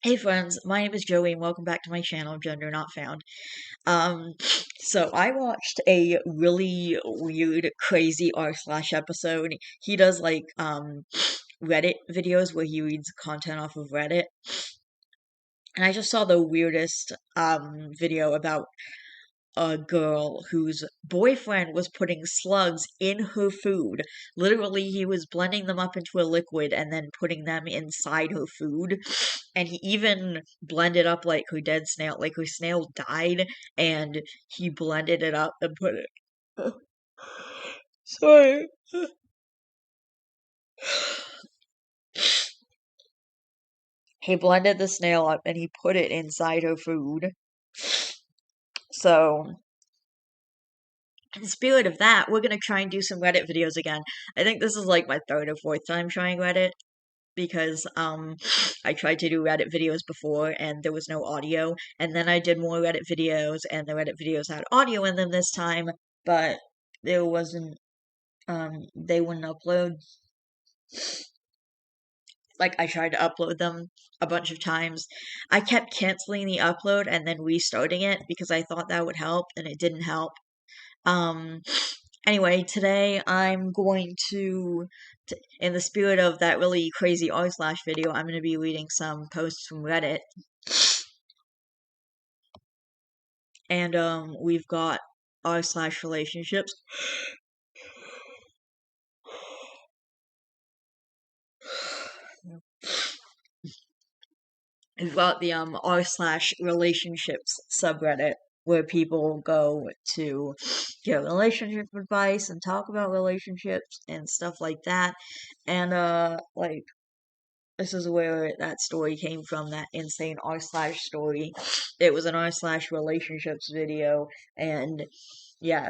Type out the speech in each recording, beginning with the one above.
Hey friends, my name is Joey and welcome back to my channel, Gender Not Found. Um, so I watched a really weird, crazy r/slash episode. He does Reddit videos where he reads content off of Reddit. And I just saw the weirdest video about a girl whose boyfriend was putting slugs in her food. Literally, he was blending them up into a liquid and then putting them inside her food. And he even blended up like her dead snail, like her snail died, and he blended it up and put it. Sorry. He blended the snail up and he put it inside her food. So, in the spirit of that, we're gonna try and do some Reddit videos again. I think this is like my third or fourth time trying Reddit because I tried to do Reddit videos before and there was no audio, and then I did more Reddit videos and the Reddit videos had audio in them this time, but there wasn't they wouldn't upload. Like I tried to upload them a bunch of times. I kept canceling the upload and then restarting it because I thought that would help and it didn't help. Um, anyway, today I'm going to, in the spirit of that really crazy r/slash video, I'm going to be reading some posts from Reddit. And, we've got r/slash relationships. We've got the, r/slash relationships subreddit where people go to get relationship advice and talk about relationships and stuff like that. And, this is where that story came from, that insane r/slash story. It was an r/slash relationships video, and yeah,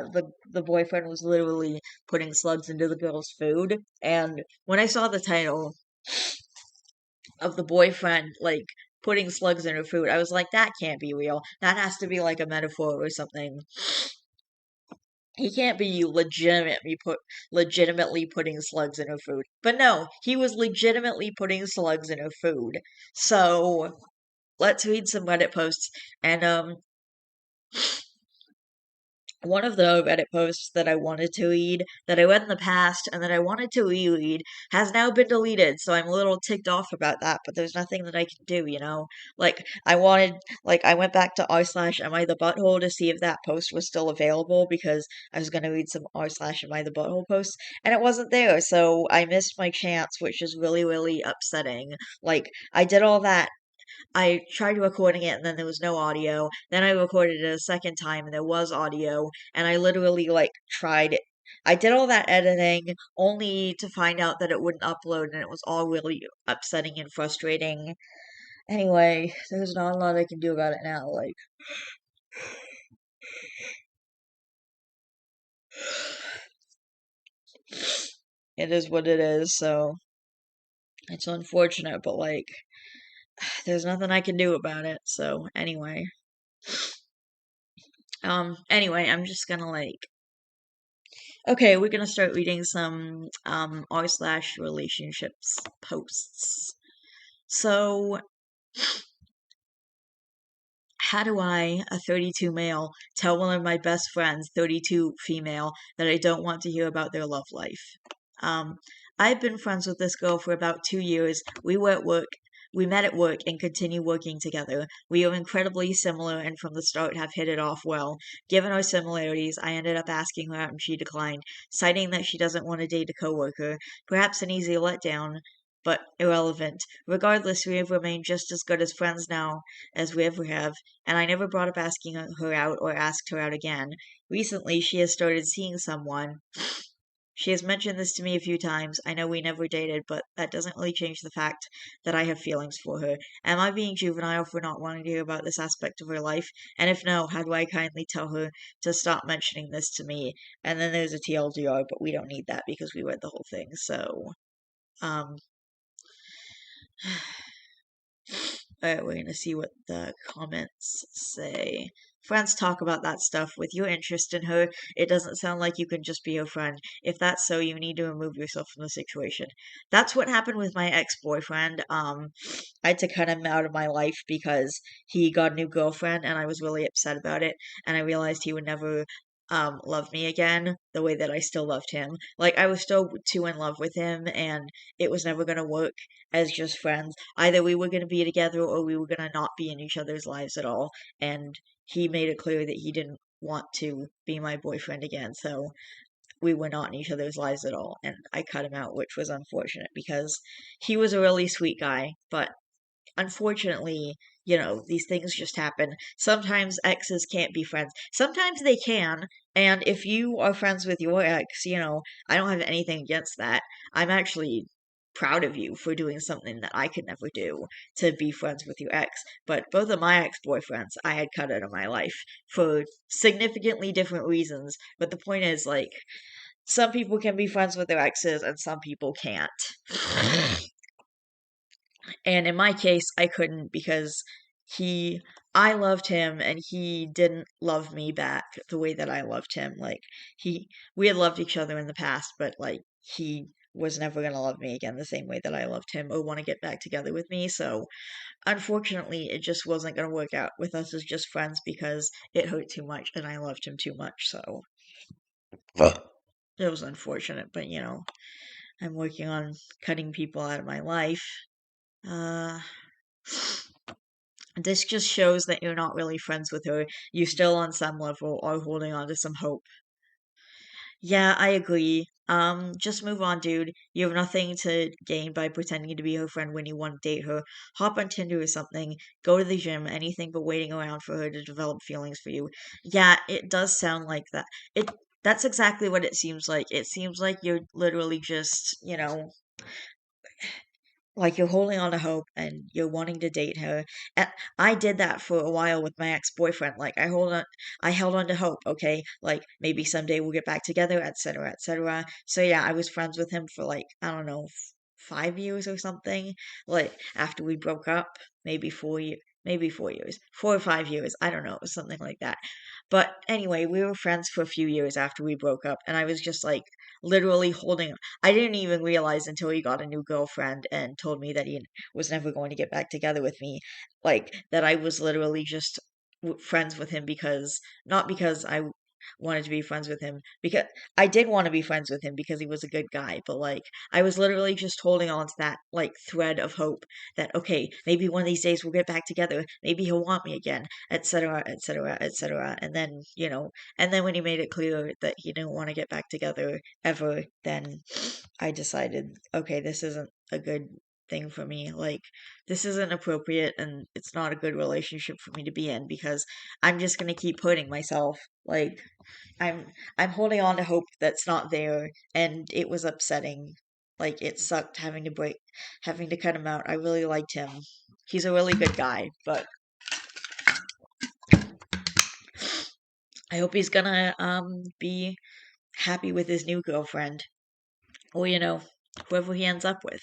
the boyfriend was literally putting slugs into the girl's food. And when I saw the title of the boyfriend, like, putting slugs in her food, I was like, that can't be real. That has to be like a metaphor or something. He can't be legitimately putting slugs in her food. But no, he was legitimately putting slugs in her food. So let's read some Reddit posts. And one of the Reddit posts that I wanted to read, that I read in the past, and that I wanted to reread, has now been deleted, so I'm a little ticked off about that, but there's nothing that I can do, you know? I went back to r/slash am I the butthole to see if that post was still available, because I was gonna read some r/slash am I the butthole posts, and it wasn't there, so I missed my chance, which is really, really upsetting. Like, I did all that. I tried recording it and then there was no audio. Then I recorded it a second time and there was audio. And I literally tried it. I did all that editing only to find out that it wouldn't upload and it was all really upsetting and frustrating. Anyway, there's not a lot I can do about it now. Like, it is what it is, so it's unfortunate, but there's nothing I can do about it. So, anyway, I'm just gonna okay, we're gonna start reading some r/slash relationships posts. So, how do I, a 32 male, tell one of my best friends, 32 female, that I don't want to hear about their love life? Um, I've been friends with this girl for about 2 years. We were at work. We met at work and continue working together. We are incredibly similar and from the start have hit it off well. Given our similarities, I ended up asking her out and she declined, citing that she doesn't want to date a coworker. Perhaps an easy letdown, but irrelevant. Regardless, we have remained just as good as friends now as we ever have, and I never brought up asking her out or asked her out again. Recently, she has started seeing someone. She has mentioned this to me a few times. I know we never dated, but that doesn't really change the fact that I have feelings for her. Am I being juvenile for not wanting to hear about this aspect of her life? And if no, how do I kindly tell her to stop mentioning this to me? And then there's a TLDR, but we don't need that because we read the whole thing. So, um, we're gonna see what the comments say. Friends talk about that stuff. With your interest in her, it doesn't sound like you can just be her friend. If that's so, you need to remove yourself from the situation. That's what happened with my ex-boyfriend. I had to cut him out of my life because he got a new girlfriend, and I was really upset about it. And I realized he would never love me again the way that I still loved him. Like I was still too in love with him, and it was never gonna work as just friends. Either we were gonna be together or we were gonna not be in each other's lives at all. And he made it clear that he didn't want to be my boyfriend again, so we were not in each other's lives at all. And I cut him out, which was unfortunate because he was a really sweet guy, but unfortunately, these things just happen. Sometimes exes can't be friends. Sometimes they can. And if you are friends with your ex, I don't have anything against that. I'm actually proud of you for doing something that I could never do, to be friends with your ex. But both of my ex boyfriends I had cut out of my life for significantly different reasons. But the point is, like, some people can be friends with their exes and some people can't. And in my case, I couldn't because he, I loved him and he didn't love me back the way that I loved him. Like, we had loved each other in the past, but like, he was never going to love me again the same way that I loved him or want to get back together with me. So, unfortunately, it just wasn't going to work out with us as just friends because it hurt too much and I loved him too much. So, it was unfortunate, but I'm working on cutting people out of my life. Uh, This just shows that you're not really friends with her. You still, on some level, are holding on to some hope. Yeah, I agree. Just move on, dude. You have nothing to gain by pretending to be her friend when you want to date her. Hop on Tinder or something. Go to the gym. Anything but waiting around for her to develop feelings for you. Yeah, it does sound like that. That's exactly what it seems like. It seems like you're literally just, like you're holding on to hope and you're wanting to date her. And I did that for a while with my ex-boyfriend. Like I held on to hope, okay? Like maybe someday we'll get back together, etc., etc. So yeah, I was friends with him for like, I don't know, 5 years or something. Like after we broke up, maybe 4 years, maybe 4 years, 4 or 5 years. I don't know, it was something like that. But anyway, we were friends for a few years after we broke up, and I was just like literally holding. I didn't even realize until he got a new girlfriend and told me that he was never going to get back together with me, like that I was literally just friends with him because not because I wanted to be friends with him, because I did want to be friends with him because he was a good guy, but like I was literally just holding on to that like thread of hope that okay, maybe one of these days we'll get back together, maybe he'll want me again, etc., etc., etc. And then, and then when he made it clear that he didn't want to get back together ever, then I decided, okay, this isn't a good thing for me. Like, this isn't appropriate and it's not a good relationship for me to be in because I'm just gonna keep hurting myself. Like, I'm I'm holding on to hope that's not there, and it was upsetting. Like, it sucked having to cut him out. I really liked him. He's a really good guy, but I hope he's gonna be happy with his new girlfriend. Or, whoever he ends up with.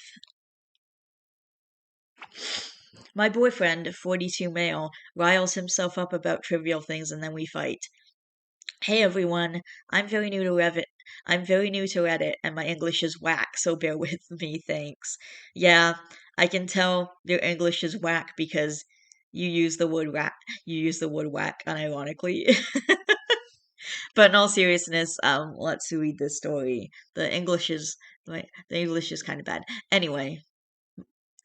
My boyfriend, 42 male, riles himself up about trivial things and then we fight. Hey everyone, I'm very new to Revit. I'm very new to Reddit and my English is whack, so bear with me, thanks. Yeah, I can tell your English is whack because you use the word whack unironically. But in all seriousness, let's read this story. The English is kind of bad. Anyway,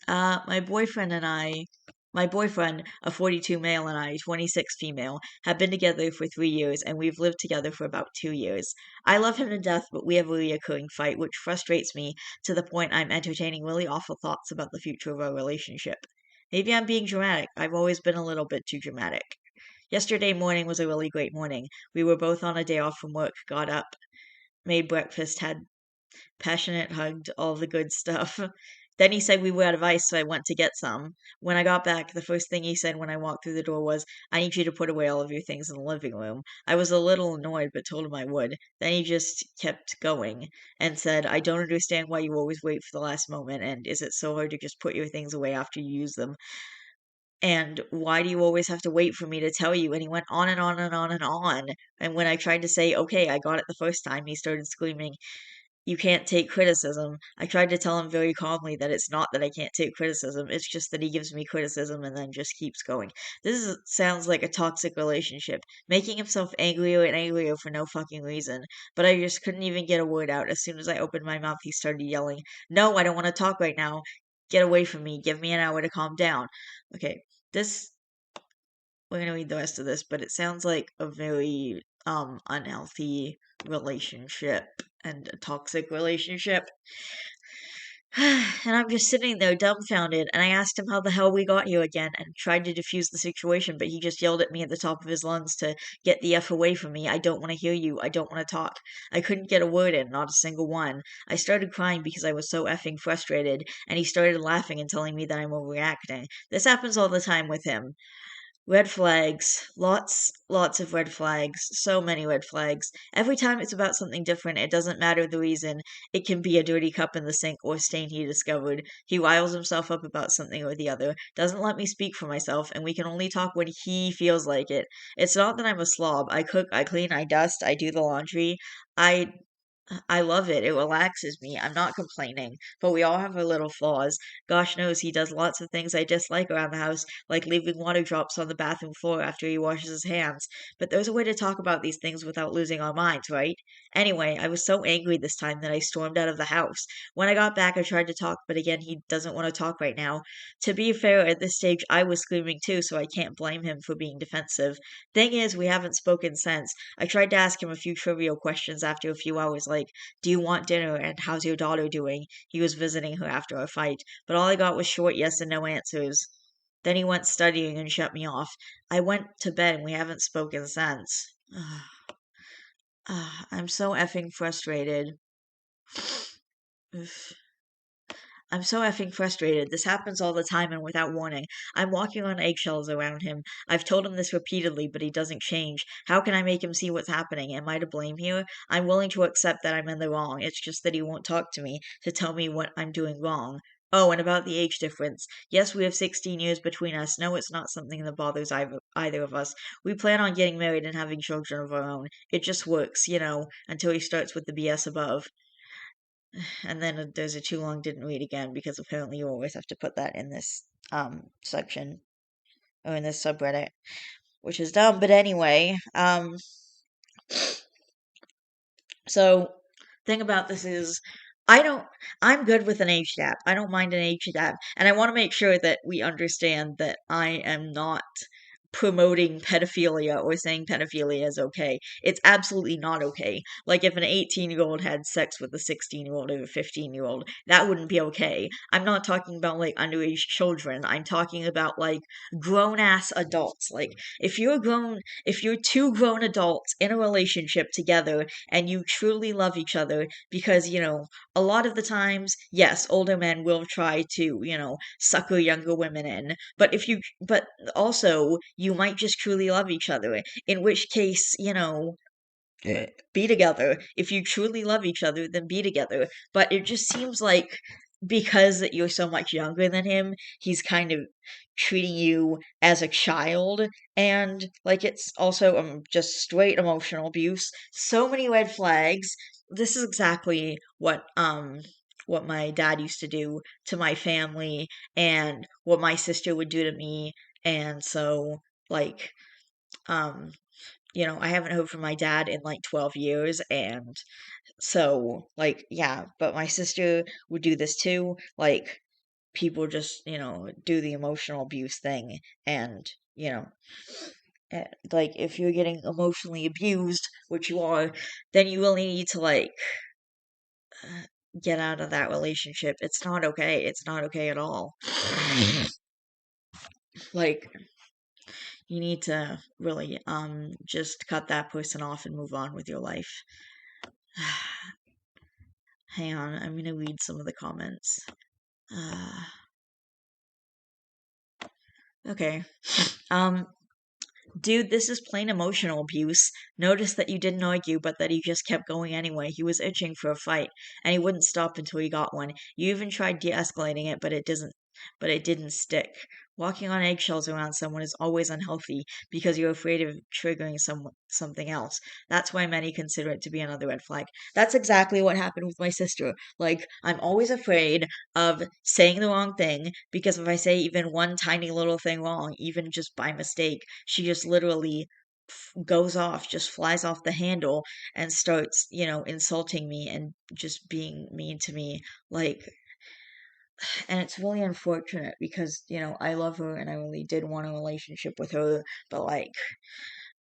my boyfriend and my boyfriend, a 42 male, and I, 26 female, have been together for 3 years and we've lived together for about 2 years. I love him to death, but we have a reoccurring fight, which frustrates me to the point I'm entertaining really awful thoughts about the future of our relationship. Maybe I'm being dramatic. I've always been a little bit too dramatic. Yesterday morning was a really great morning. We were both on a day off from work, got up, made breakfast, had passionate hugged, all the good stuff. Then he said we were out of ice, so I went to get some. When I got back, the first thing he said when I walked through the door was, I need you to put away all of your things in the living room. I was a little annoyed, but told him I would. Then he just kept going and said, I don't understand why you always wait for the last moment, and is it so hard to just put your things away after you use them? And why do you always have to wait for me to tell you? And he went on and on and on and on. And when I tried to say, okay, I got it the first time, he started screaming, you can't take criticism. I tried to tell him very calmly that it's not that I can't take criticism, it's just that he gives me criticism and then just keeps going. Sounds like a toxic relationship, making himself angrier and angrier for no fucking reason. But I just couldn't even get a word out. As soon as I opened my mouth, he started yelling, no, I don't want to talk right now. Get away from me. Give me an hour to calm down. Okay, this we're gonna read the rest of this, but it sounds like a very unhealthy relationship and a toxic relationship. And I'm just sitting there dumbfounded, and I asked him how the hell we got here again and tried to defuse the situation, but he just yelled at me at the top of his lungs to get the F away from me. I don't want to hear you. I don't want to talk. I couldn't get a word in, not a single one. I started crying because I was so effing frustrated, and he started laughing and telling me that I'm overreacting. This happens all the time with him. Red flags. Lots of red flags. So many red flags. Every time it's about something different, it doesn't matter the reason. It can be a dirty cup in the sink or stain he discovered. He riles himself up about something or the other, doesn't let me speak for myself, and we can only talk when he feels like it. It's not that I'm a slob. I cook, I clean, I dust, I do the laundry. I I love it. It relaxes me. I'm not complaining. But we all have our little flaws. Gosh knows he does lots of things I dislike around the house, like leaving water drops on the bathroom floor after he washes his hands. But there's a way to talk about these things without losing our minds, right? Anyway, I was so angry this time that I stormed out of the house. When I got back, I tried to talk, but again, he doesn't want to talk right now. To be fair, at this stage, I was screaming too, so I can't blame him for being defensive. Thing is, we haven't spoken since. I tried to ask him a few trivial questions after a few hours, like, do you want dinner and how's your daughter doing? He was visiting her after our fight, but all I got was short yes and no answers. Then he went studying and shut me off. I went to bed and we haven't spoken since. I'm so effing frustrated. I'm so effing frustrated. This happens all the time and without warning. I'm walking on eggshells around him. I've told him this repeatedly, but he doesn't change. How can I make him see what's happening? Am I to blame here? I'm willing to accept that I'm in the wrong. It's just that he won't talk to me to tell me what I'm doing wrong. Oh, and about the age difference. Yes, we have 16 years between us. No, it's not something that bothers either of us. We plan on getting married and having children of our own. It just works, until he starts with the BS above. And then there's a too long didn't read again because apparently you always have to put that in this section or in this subreddit, which is dumb. But anyway, so thing about this is I don't I'm good with an age gap. I don't mind an age gap. And I want to make sure that we understand that I am not promoting pedophilia or saying pedophilia is okay. It's absolutely not okay. Like if an 18-year-old had sex with a 16-year-old or a 15-year-old, that wouldn't be okay. I'm not talking about like underage children. I'm talking about like grown ass adults. Like if you're two grown adults in a relationship together and you truly love each other because, a lot of the times, yes, older men will try to, sucker younger women in. But also, you might just truly love each other, in which case, be together. If you truly love each other, then be together. But it just seems like because that you're so much younger than him, he's kind of treating you as a child, and like it's also just straight emotional abuse. So many red flags. This is exactly what my dad used to do to my family and what my sister would do to me. And so like um I haven't heard from my dad in like 12 years. And so, like, yeah, but my sister would do this too. Like, people just, do the emotional abuse thing. And, like, if you're getting emotionally abused, which you are, then you really need to, like, get out of that relationship. It's not okay. It's not okay at all. Like, you need to really, just cut that person off and move on with your life. Hang on, I'm gonna read some of the comments. Okay. Um, Dude, this is plain emotional abuse. Notice that you didn't argue, but that he just kept going anyway. He was itching for a fight, and he wouldn't stop until he got one. You even tried de-escalating it, but but it didn't stick. Walking on eggshells around someone is always unhealthy because you're afraid of triggering something else. That's why many consider it to be another red flag. That's exactly what happened with my sister. Like, I'm always afraid of saying the wrong thing because if I say even one tiny little thing wrong, even just by mistake, she just literally goes off, just flies off the handle and starts, insulting me and just being mean to me. Like, and it's really unfortunate because, I love her and I really did want a relationship with her, but like,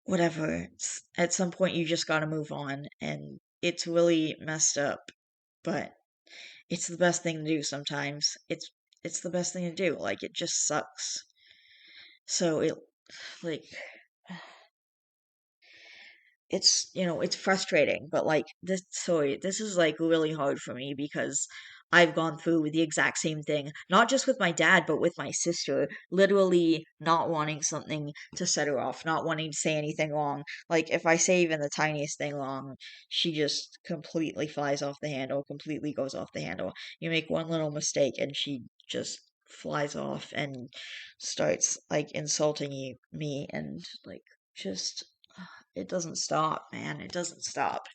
whatever. At some point, you just gotta move on, and it's really messed up, but it's the best thing to do sometimes. It's the best thing to do. Like, it just sucks. So like, it's frustrating, but like this is like really hard for me because I've gone through the exact same thing, not just with my dad, but with my sister, literally not wanting something to set her off, not wanting to say anything wrong. Like if I say even the tiniest thing wrong, she just completely flies off the handle, completely goes off the handle. You make one little mistake and she just flies off and starts like insulting me and like just it doesn't stop, man. It doesn't stop.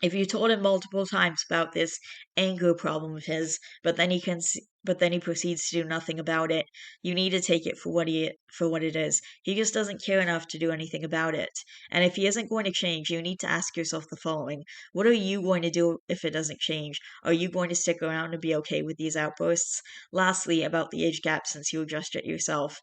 If you told him multiple times about this anger problem of his, but then he proceeds to do nothing about it, you need to take it for what it is. He just doesn't care enough to do anything about it. And if he isn't going to change, you need to ask yourself the following: what are you going to do if it doesn't change? Are you going to stick around and be okay with these outbursts? Lastly, about the age gap, since you addressed it yourself.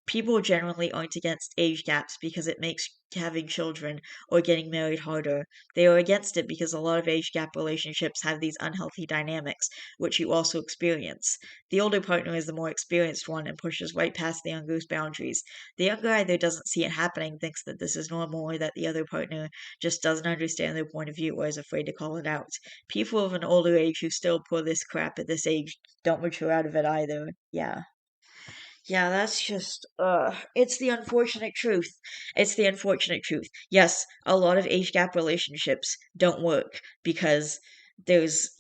People generally aren't against age gaps because it makes having children or getting married harder. They are against it because a lot of age gap relationships have these unhealthy dynamics, which you also experience. The older partner is the more experienced one and pushes right past the younger boundaries. The younger either doesn't see it happening, thinks that this is normal, or that the other partner just doesn't understand their point of view or is afraid to call it out. People of an older age who still pull this crap at this age don't mature out of it either. Yeah. Yeah, that's just it's the unfortunate truth. It's the unfortunate truth. Yes, a lot of age gap relationships don't work because there's,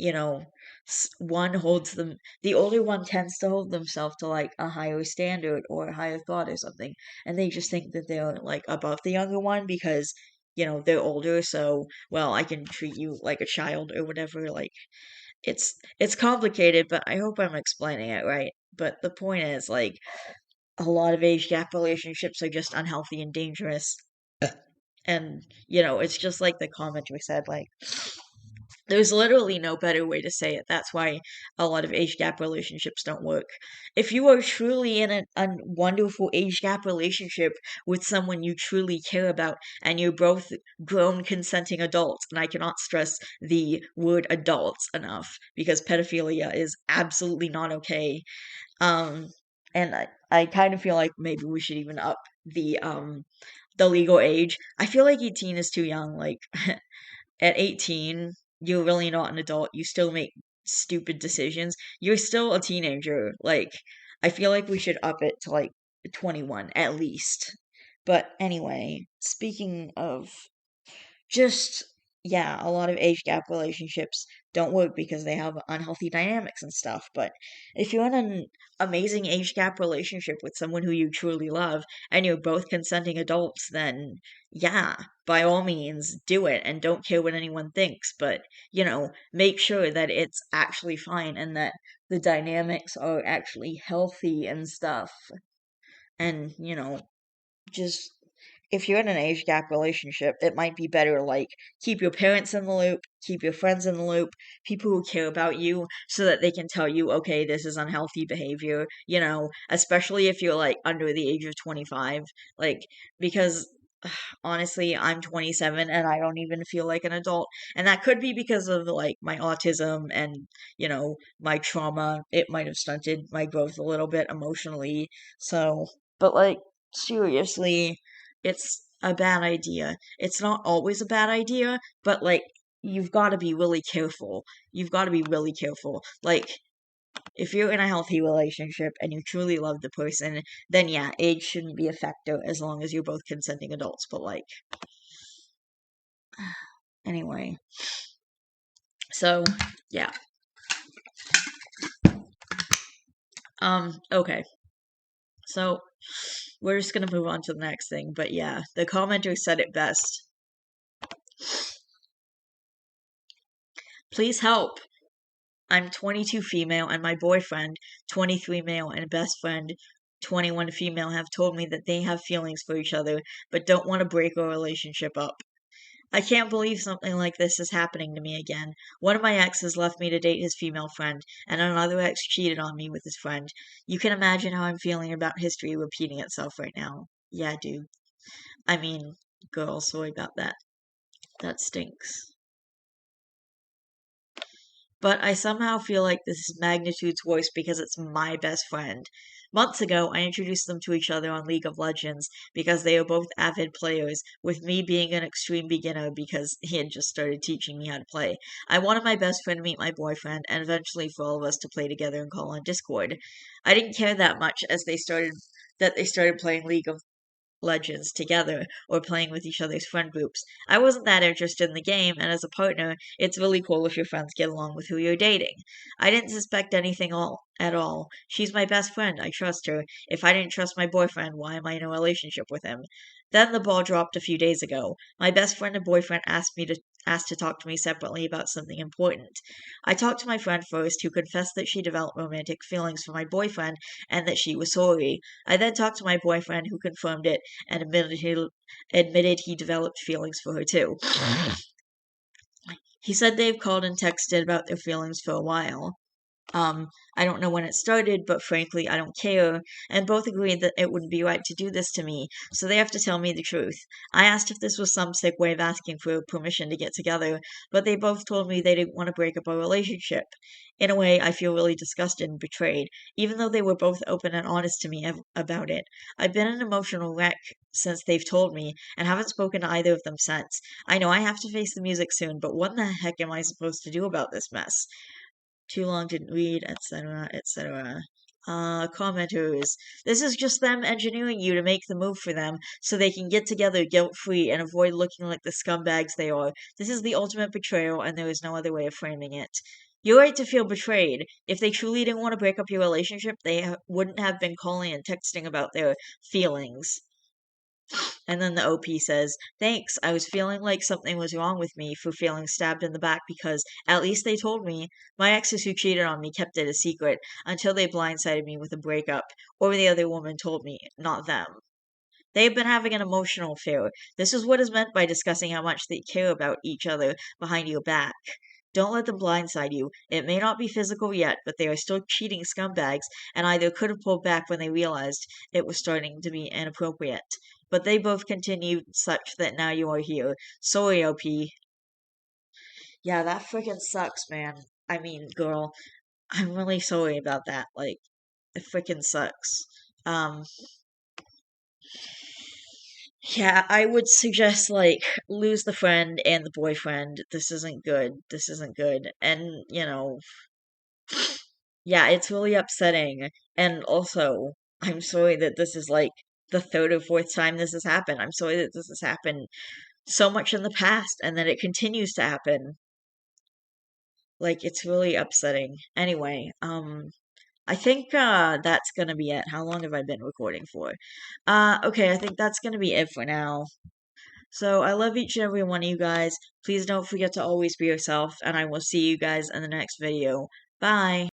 one holds them the older one tends to hold themselves to like a higher standard or a higher thought or something, and they just think that they're like above the younger one because they're older, so well, I can treat you like a child or whatever. Like it's complicated, but I hope I'm explaining it right. But the point is, like, a lot of age gap relationships are just unhealthy and dangerous. And, it's just like the commenter said, like, there's literally no better way to say it. That's why a lot of age gap relationships don't work. If you are truly in a wonderful age gap relationship with someone you truly care about, and you're both grown, consenting adults, and I cannot stress the word adults enough because pedophilia is absolutely not okay. Um, and I kind of feel like maybe we should even up the legal age. I feel like 18 is too young. Like at 18, you're really not an adult. You still make stupid decisions. You're still a teenager. Like I feel like we should up it to like 21 at least. But anyway, speaking of just yeah, a lot of age gap relationships don't work because they have unhealthy dynamics and stuff. But if you're in an amazing age gap relationship with someone who you truly love and you're both consenting adults, then yeah, by all means do it and don't care what anyone thinks. But, make sure that it's actually fine and that the dynamics are actually healthy and stuff. And, just if you're in an age gap relationship, it might be better like keep your parents in the loop, keep your friends in the loop, people who care about you so that they can tell you, okay, this is unhealthy behavior, especially if you're like under the age of 25, like because honestly, I'm 27 and I don't even feel like an adult. And that could be because of like my autism and, my trauma. It might have stunted my growth a little bit emotionally. So, but like seriously, it's a bad idea. It's not always a bad idea, but like you've got to be really careful. You've got to be really careful. Like if you're in a healthy relationship and you truly love the person, then yeah, age shouldn't be a factor as long as you're both consenting adults. But like anyway, so yeah. Okay. So we're just gonna move on to the next thing, but yeah, the commenter said it best. Please help. I'm 22 female and my boyfriend, 23 male, and best friend, 21 female, have told me that they have feelings for each other but don't want to break our relationship up. I can't believe something like this is happening to me again. One of my exes left me to date his female friend, and another ex cheated on me with his friend. You can imagine how I'm feeling about history repeating itself right now. Yeah, dude. I mean, girl, sorry about that. That stinks. But I somehow feel like this is magnitudes worse because it's my best friend. Months ago, I introduced them to each other on League of Legends because they are both avid players, with me being an extreme beginner because he had just started teaching me how to play. I wanted my best friend to meet my boyfriend and eventually for all of us to play together and call on Discord. I didn't care that much as they started playing League of Legends together or playing with each other's friend groups. I wasn't that interested in the game, and as a partner, it's really cool if your friends get along with who you're dating. I didn't suspect anything at all. She's my best friend. I trust her. If I didn't trust my boyfriend, why am I in a relationship with him? Then the ball dropped a few days ago. My best friend and boyfriend asked to talk to me separately about something important. I talked to my friend first, who confessed that she developed romantic feelings for my boyfriend and that she was sorry. I then talked to my boyfriend, who confirmed it and admitted he developed feelings for her too. He said they've called and texted about their feelings for a while. I don't know when it started, but frankly, I don't care. And both agreed that it wouldn't be right to do this to me, so they have to tell me the truth. I asked if this was some sick way of asking for permission to get together, but they both told me they didn't want to break up our relationship. In a way, I feel really disgusted and betrayed, even though they were both open and honest to me about it. I've been an emotional wreck since they've told me, and haven't spoken to either of them since. I know I have to face the music soon, but what the heck am I supposed to do about this mess? Too long didn't read, etc., etc. Commenters. This is just them engineering you to make the move for them so they can get together guilt free and avoid looking like the scumbags they are. This is the ultimate betrayal, and there is no other way of framing it. You're right to feel betrayed. If they truly didn't want to break up your relationship, they wouldn't have been calling and texting about their feelings. And then the OP says, Thanks, I was feeling like something was wrong with me for feeling stabbed in the back because at least they told me. My exes who cheated on me kept it a secret until they blindsided me with a breakup, or the other woman told me, not them. They've been having an emotional affair. This is what is meant by discussing how much they care about each other behind your back. Don't let them blindside you. It may not be physical yet, but they are still cheating scumbags and either could have pulled back when they realized it was starting to be inappropriate. But they both continued such that now you are here. Sorry, OP. Yeah, that freaking sucks, man. I mean, girl, I'm really sorry about that. Like, it freaking sucks. Um, Yeah, I would suggest like lose the friend and the boyfriend. This isn't good. This isn't good. And, yeah, it's really upsetting. And also, I'm sorry that this is like the third or fourth time this has happened. I'm sorry that this has happened so much in the past and that it continues to happen. Like, it's really upsetting. Anyway, I think that's gonna be it. How long have I been recording for? Okay, I think that's gonna be it for now. So I love each and every one of you guys. Please don't forget to always be yourself, and I will see you guys in the next video. Bye.